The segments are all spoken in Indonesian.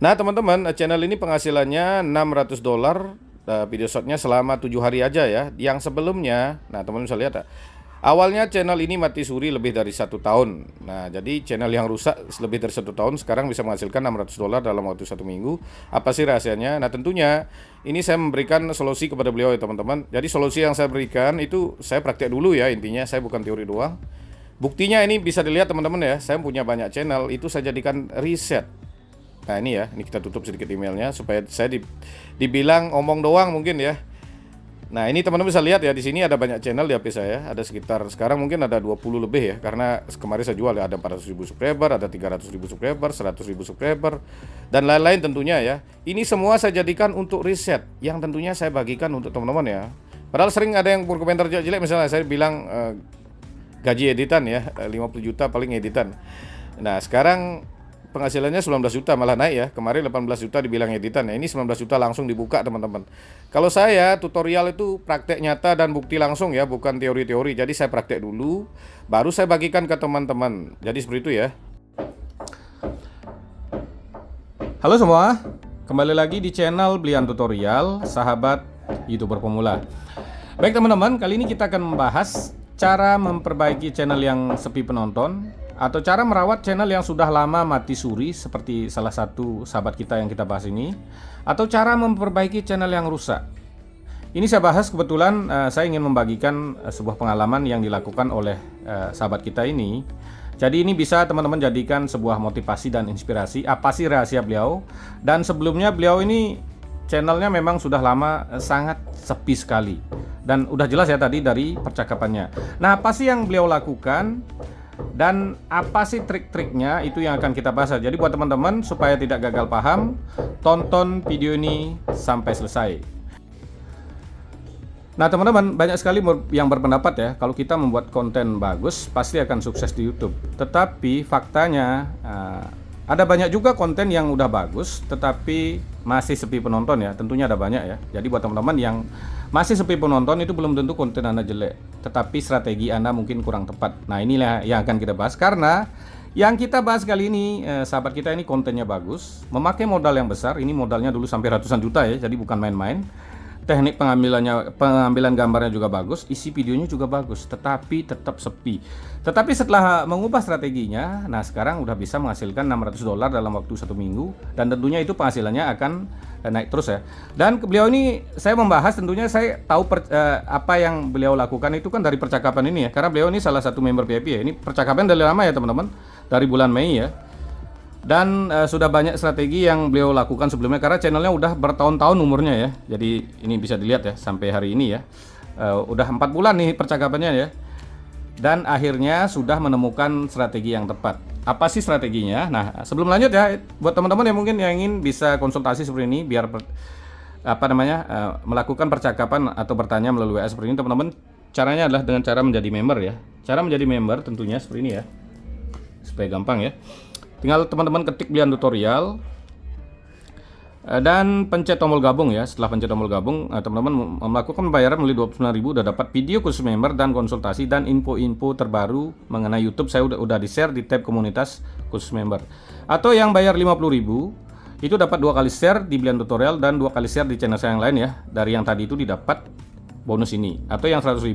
Nah teman-teman, channel ini penghasilannya $600 video shotnya selama 7 hari aja ya. Yang sebelumnya, nah teman-teman bisa lihat ya, awalnya channel ini mati suri lebih dari 1 tahun. Nah jadi channel yang rusak lebih dari 1 tahun sekarang bisa menghasilkan $600 dalam waktu 1 minggu. Apa sih rahasianya? Nah tentunya ini saya memberikan solusi kepada beliau ya teman-teman. Jadi solusi yang saya berikan itu saya praktek dulu ya, intinya saya bukan teori doang. Buktinya ini bisa dilihat teman-teman ya, saya punya banyak channel, itu saya jadikan riset. Nah ini ya, ini kita tutup sedikit emailnya supaya saya dibilang omong doang mungkin ya. Nah ini teman-teman bisa lihat ya, di sini ada banyak channel di HP saya, ada sekitar sekarang mungkin ada 20 lebih ya, karena kemarin saya jual ya, ada 400.000 subscriber, ada 300.000 subscriber, 100.000 subscriber, dan lain-lain tentunya ya. Ini semua saya jadikan untuk riset, yang tentunya saya bagikan untuk teman-teman ya. Padahal sering ada yang berkomentar jelek, misalnya saya bilang gaji editan ya, 50 juta paling editan. Nah sekarang penghasilannya 19 juta malah naik ya. Kemarin 18 juta dibilang editan. Nah, ini 19 juta langsung dibuka teman-teman. Kalau saya tutorial itu praktek nyata dan bukti langsung ya, bukan teori-teori. Jadi saya praktek dulu, baru saya bagikan ke teman-teman. Jadi seperti itu ya. Halo semua, kembali lagi di channel Blian Tutorial, sahabat YouTuber pemula. Baik teman-teman, kali ini kita akan membahas cara memperbaiki channel yang sepi penonton, atau cara merawat channel yang sudah lama mati suri seperti salah satu sahabat kita yang kita bahas ini, atau cara memperbaiki channel yang rusak. Ini saya bahas kebetulan saya ingin membagikan sebuah pengalaman yang dilakukan oleh sahabat kita ini. Jadi ini bisa teman-teman jadikan sebuah motivasi dan inspirasi. Apa sih rahasia beliau? Dan sebelumnya beliau ini channelnya memang sudah lama sangat sepi sekali. Dan udah jelas ya tadi dari percakapannya. Nah, apa sih yang beliau lakukan? Dan apa sih trik-triknya, itu yang akan kita bahas. Jadi buat teman-teman supaya tidak gagal paham, tonton video ini sampai selesai. Nah teman-teman, banyak sekali yang berpendapat ya, kalau kita membuat konten bagus pasti akan sukses di YouTube. Tetapi faktanya ada banyak juga konten yang udah bagus tetapi masih sepi penonton ya. Tentunya ada banyak ya. Jadi buat teman-teman yang masih sepi penonton, itu belum tentu konten Anda jelek, tetapi strategi Anda mungkin kurang tepat. Nah inilah yang akan kita bahas, karena yang kita bahas kali ini sahabat kita ini kontennya bagus, memakai modal yang besar. Ini modalnya dulu sampai ratusan juta ya, jadi bukan main-main. Teknik pengambilan gambarnya juga bagus, isi videonya juga bagus, tetapi tetap sepi. Tetapi setelah mengubah strateginya, nah sekarang udah bisa menghasilkan $600 dalam waktu 1 minggu, dan tentunya itu penghasilannya akan naik terus ya. Dan beliau ini saya membahas, tentunya saya tahu apa yang beliau lakukan itu kan dari percakapan ini ya, karena beliau ini salah satu member VIP ya. Ini percakapan dari lama ya teman-teman, dari bulan Mei ya. Dan sudah banyak strategi yang beliau lakukan sebelumnya, karena channelnya udah bertahun-tahun umurnya ya. Jadi ini bisa dilihat ya sampai hari ini ya, udah 4 bulan nih percakapannya ya. Dan akhirnya sudah menemukan strategi yang tepat. Apa sih strateginya? Nah sebelum lanjut ya, buat teman-teman yang mungkin yang ingin bisa konsultasi seperti ini, biar melakukan percakapan atau bertanya melalui WA seperti ini, teman-teman, caranya adalah dengan cara menjadi member ya. Cara menjadi member tentunya seperti ini ya, supaya gampang ya. Tinggal teman-teman ketik Blian Tutorial dan pencet tombol gabung ya. Setelah pencet tombol gabung, teman-teman melakukan pembayaran melalui 29.000, udah dapat video khusus member dan konsultasi dan info-info terbaru mengenai YouTube. Saya udah di-share di tab komunitas khusus member. Atau yang bayar 50.000 itu dapat 2 kali share di Blian Tutorial dan 2 kali share di channel saya yang lain ya. Dari yang tadi itu didapat bonus ini. Atau yang 100.000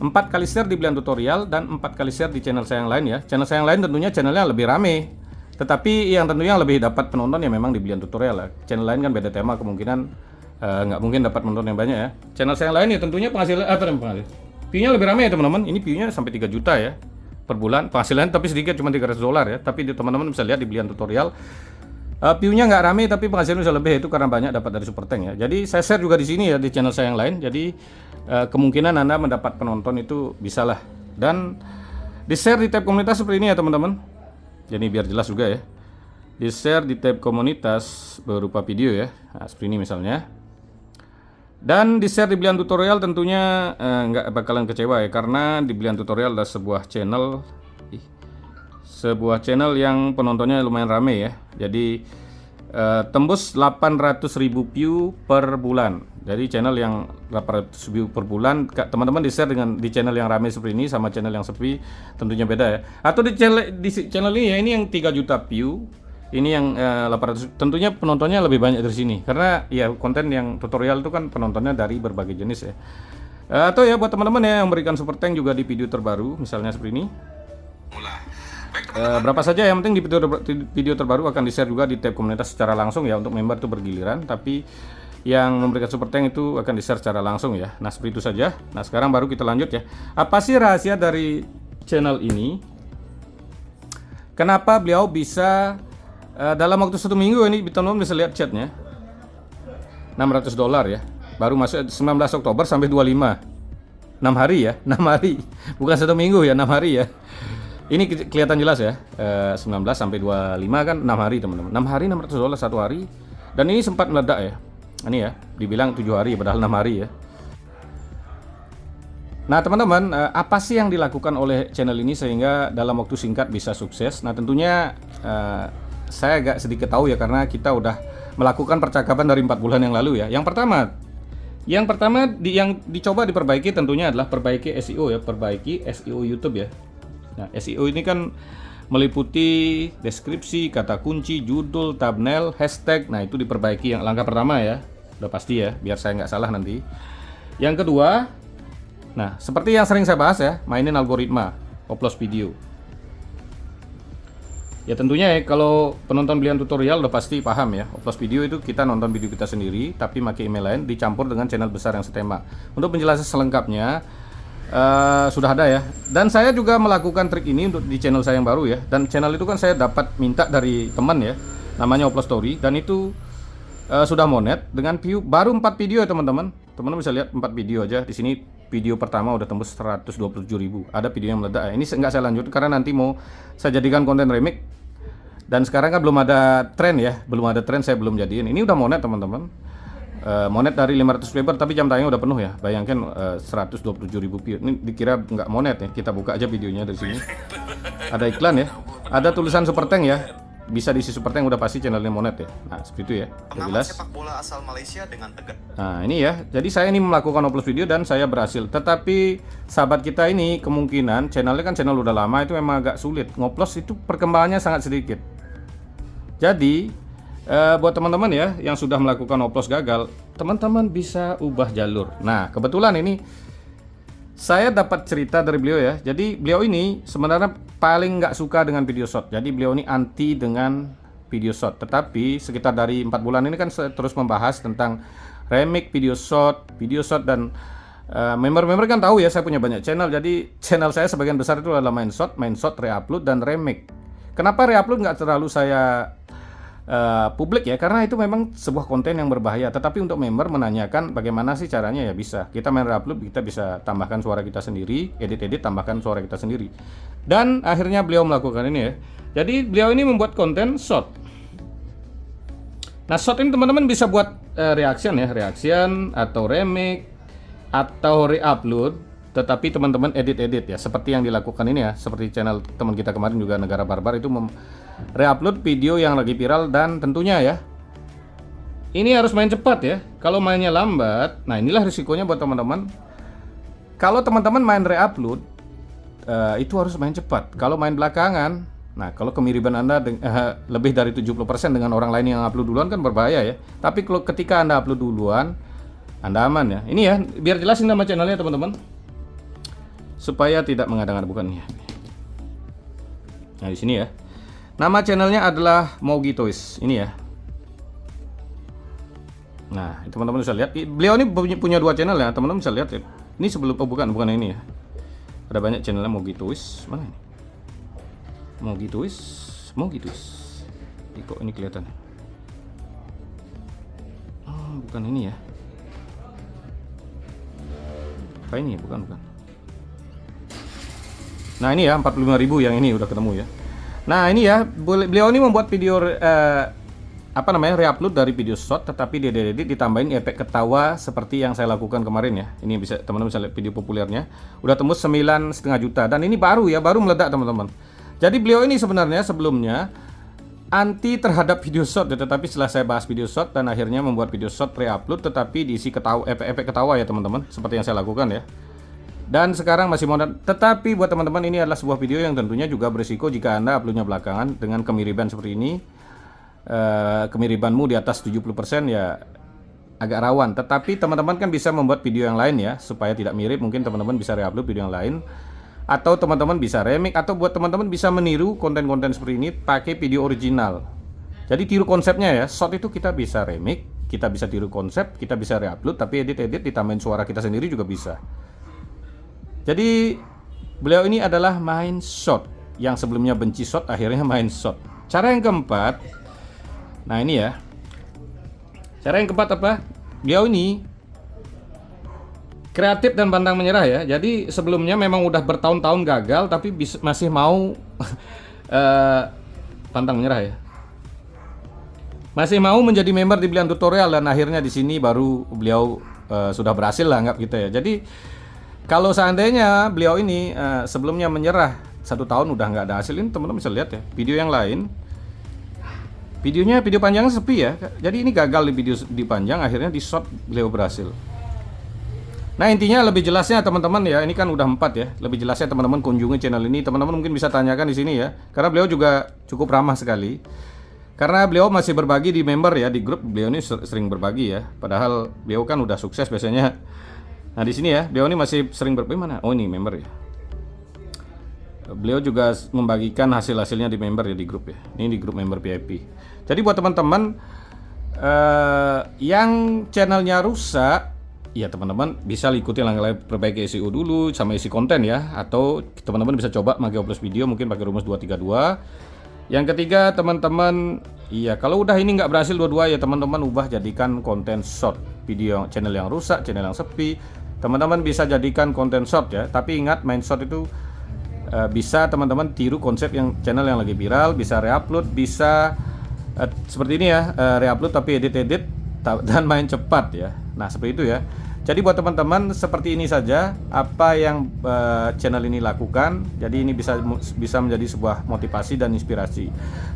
4 kali share di Blian Tutorial dan 4 kali share di channel saya yang lain ya. Channel saya yang lain tentunya channelnya lebih rame, tetapi yang tentunya lebih dapat penonton ya memang di Blian Tutorial ya. Channel lain kan beda tema, kemungkinan nggak mungkin dapat penonton yang banyak ya. Channel saya yang lain ya tentunya penghasilan view-nya lebih ramai ya teman-teman. Ini view-nya sampai 3 juta ya per bulan. Penghasilan tapi sedikit, cuma $300 ya. Tapi teman-teman bisa lihat di Blian Tutorial, view-nya nggak ramai tapi penghasilan bisa lebih, itu karena banyak dapat dari Super Tank ya. Jadi saya share juga di sini ya di channel saya yang lain. Jadi kemungkinan Anda mendapat penonton itu bisalah. Dan di share di tab komunitas seperti ini ya teman-teman. Jadi biar jelas juga ya, di share di tab komunitas berupa video ya, nah, seperti ini misalnya. Dan di share di Blian Tutorial tentunya nggak bakalan kecewa ya, karena di Blian Tutorial adalah sebuah channel yang penontonnya lumayan rame ya. Jadi tembus 800.000 view per bulan. Jadi channel yang 800 view per bulan, teman-teman di-share di channel yang ramai seperti ini sama channel yang sepi, tentunya beda ya. Atau di channel ini ya, ini yang 3 juta view, Ini yang 800, tentunya penontonnya lebih banyak dari sini karena ya konten yang tutorial itu kan penontonnya dari berbagai jenis ya. Atau ya buat teman-teman ya yang memberikan super thank juga di video terbaru, misalnya seperti ini. Berapa saja yang penting di video terbaru akan di-share juga di tab komunitas secara langsung ya, untuk member itu bergiliran, tapi yang memberikan super thank itu akan di-share secara langsung ya. Nah, seperti itu saja. Nah, sekarang baru kita lanjut ya. Apa sih rahasia dari channel ini? Kenapa beliau bisa dalam waktu 1 minggu ini teman-teman bisa lihat chatnya $600 ya, baru masuk 19 Oktober sampai 25, 6 hari ya, 6 hari bukan 1 minggu ya, 6 hari ya. Ini kelihatan jelas ya, 19 sampai 25 kan 6 hari teman-teman, 6 hari $600 satu hari. Dan ini sempat meledak ya, ini ya dibilang 7 hari padahal 6 hari ya. Nah teman-teman, apa sih yang dilakukan oleh channel ini sehingga dalam waktu singkat bisa sukses? Nah tentunya saya agak sedikit tahu ya, karena kita udah melakukan percakapan dari 4 bulan yang lalu ya. Yang pertama yang dicoba diperbaiki tentunya adalah perbaiki SEO ya, perbaiki SEO YouTube ya. Nah SEO ini kan meliputi deskripsi, kata kunci, judul, thumbnail, hashtag. Nah itu diperbaiki yang langkah pertama ya, udah pasti ya, biar saya nggak salah nanti. Yang kedua, nah seperti yang sering saya bahas ya, mainin algoritma upload video. Ya tentunya ya, kalau penonton belian tutorial udah pasti paham ya, upload video itu kita nonton video kita sendiri tapi pakai email lain dicampur dengan channel besar yang setema. Untuk penjelasan selengkapnya sudah ada ya, dan saya juga melakukan trik ini untuk di channel saya yang baru ya. Dan channel itu kan saya dapat minta dari teman ya, namanya Upload Story, dan itu sudah monet dengan view baru 4 video ya teman-teman. Teman-teman bisa lihat 4 video aja di sini. Video pertama udah tembus 127.000. Ada video yang meledak ya. Ini nggak saya lanjut karena nanti mau saya jadikan konten remake. Dan sekarang kan belum ada tren ya, belum ada tren, saya belum jadiin. Ini udah monet teman-teman. Monet dari 500 subscriber tapi jam tayangnya udah penuh ya. Bayangkan 127.000 view. Ini dikira nggak monet ya. Kita buka aja videonya dari sini. Ada iklan ya. Ada tulisan super thank ya. Bisa diisi super thank, udah pasti channelnya monet ya. Nah seperti itu ya, jelas. Sepak bola asal Malaysia dengan tegas. Nah ini ya, jadi saya ini melakukan upload video dan saya berhasil. Tetapi sahabat kita ini kemungkinan channelnya kan channel udah lama, itu memang agak sulit ngupload, itu perkembangannya sangat sedikit. Jadi buat teman-teman ya yang sudah melakukan upload gagal, teman-teman bisa ubah jalur. Nah kebetulan ini saya dapat cerita dari beliau ya. Jadi beliau ini sebenarnya paling nggak suka dengan video short. Jadi beliau ini anti dengan video short. Tetapi sekitar dari 4 bulan ini kan saya terus membahas tentang remake video short dan member-member kan tahu ya saya punya banyak channel. Jadi channel saya sebagian besar itu adalah main short, reupload dan remake. Kenapa reupload nggak terlalu saya publik ya, karena itu memang sebuah konten yang berbahaya. Tetapi untuk member menanyakan bagaimana sih caranya, ya bisa. Kita main reupload, kita bisa tambahkan suara kita sendiri, edit tambahkan suara kita sendiri. Dan akhirnya beliau melakukan ini ya. Jadi beliau ini membuat konten short. Nah short ini teman-teman bisa buat reaction ya, reaction atau remake atau reupload. Tetapi teman-teman edit ya, seperti yang dilakukan ini ya, seperti channel teman kita kemarin juga, Negara Barbar, itu reupload video yang lagi viral. Dan tentunya ya ini harus main cepat ya. Kalau mainnya lambat, nah inilah risikonya buat teman-teman. Kalau teman-teman main reupload itu harus main cepat. Kalau main belakangan, nah kalau kemiripan Anda lebih dari 70% dengan orang lain yang upload duluan kan berbahaya ya. Tapi kalau ketika Anda upload duluan, Anda aman ya. Ini ya, biar jelasin nama channelnya teman-teman, supaya tidak mengada-ngada, bukan ya. Nah di sini ya, nama channelnya adalah Mogi Toys ini ya. Nah teman-teman bisa lihat, beliau ini punya 2 channel ya, teman-teman bisa lihat ya. Ini sebelum, oh bukan ini ya, ada banyak channelnya Mogi Toys. Mana ini? Mogi Toys. Kok ini kelihatan? Oh bukan ini ya. Apa ini ya? Bukan. Nah ini ya 45.000 yang ini udah ketemu ya. Nah ini ya, beliau ini membuat video reupload dari video short, tetapi dia edit ditambahin efek ketawa seperti yang saya lakukan kemarin ya. Ini bisa teman-teman bisa lihat video populernya, udah tembus 9,5 juta, dan ini baru meledak teman-teman. Jadi beliau ini sebenarnya sebelumnya anti terhadap video short ya, tetapi setelah saya bahas video short dan akhirnya membuat video short reupload tetapi diisi efek ketawa ya teman-teman, seperti yang saya lakukan ya. Dan sekarang masih modern. Tetapi buat teman-teman, ini adalah sebuah video yang tentunya juga berisiko jika Anda uploadnya belakangan dengan kemiripan seperti ini. kemiripanmu di atas 70% ya agak rawan. Tetapi teman-teman kan bisa membuat video yang lain ya, supaya tidak mirip. Mungkin teman-teman bisa reupload video yang lain, atau teman-teman bisa remix, atau buat teman-teman bisa meniru konten-konten seperti ini pakai video original. Jadi tiru konsepnya ya. Short itu kita bisa remix, kita bisa tiru konsep, kita bisa reupload, tapi edit-edit ditambahin suara kita sendiri juga bisa. Jadi beliau ini adalah main short, yang sebelumnya benci short akhirnya main short. Cara yang keempat, nah ini ya. Cara yang keempat apa? Beliau ini kreatif dan pantang menyerah ya. Jadi sebelumnya memang udah bertahun-tahun gagal, tapi masih mau pantang menyerah ya. Masih mau menjadi member di Belian Tutorial, dan akhirnya di sini baru beliau sudah berhasil lah, anggap kita ya. Jadi kalau seandainya beliau ini sebelumnya menyerah 1 tahun udah nggak ada hasil, ini teman-teman bisa lihat ya video yang lain. Videonya video panjang sepi ya. Jadi ini gagal di video di panjang, akhirnya di short beliau berhasil. Nah intinya lebih jelasnya teman-teman ya, ini kan udah 4 ya. Lebih jelasnya teman-teman kunjungi channel ini. Teman-teman mungkin bisa tanyakan di sini ya, karena beliau juga cukup ramah sekali. Karena beliau masih berbagi di member ya, di grup beliau ini sering berbagi ya. Padahal beliau kan udah sukses biasanya. Nah di sini ya, beliau ini masih sering berbagi mana? Oh ini member ya. Beliau juga membagikan hasil-hasilnya di member ya, di grup ya. Ini di grup member VIP. Jadi buat teman-teman yang channelnya rusak, ya teman-teman bisa ikuti langkah perbaiki SEO dulu sama isi konten ya. Atau teman-teman bisa coba pakai upload video, mungkin pakai rumus 232. Yang ketiga teman-teman, iya kalau udah ini nggak berhasil dua-dua ya teman-teman ubah jadikan konten short. Video channel yang rusak, channel yang sepi, teman-teman bisa jadikan konten short ya. Tapi ingat, main short itu bisa teman-teman tiru konsep yang channel yang lagi viral, bisa reupload, bisa seperti ini ya, reupload tapi edit-edit dan main cepat ya. Nah seperti itu ya. Jadi buat teman-teman seperti ini saja apa yang channel ini lakukan. Jadi ini bisa menjadi sebuah motivasi dan inspirasi.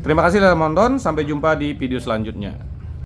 Terima kasih telah menonton, sampai jumpa di video selanjutnya.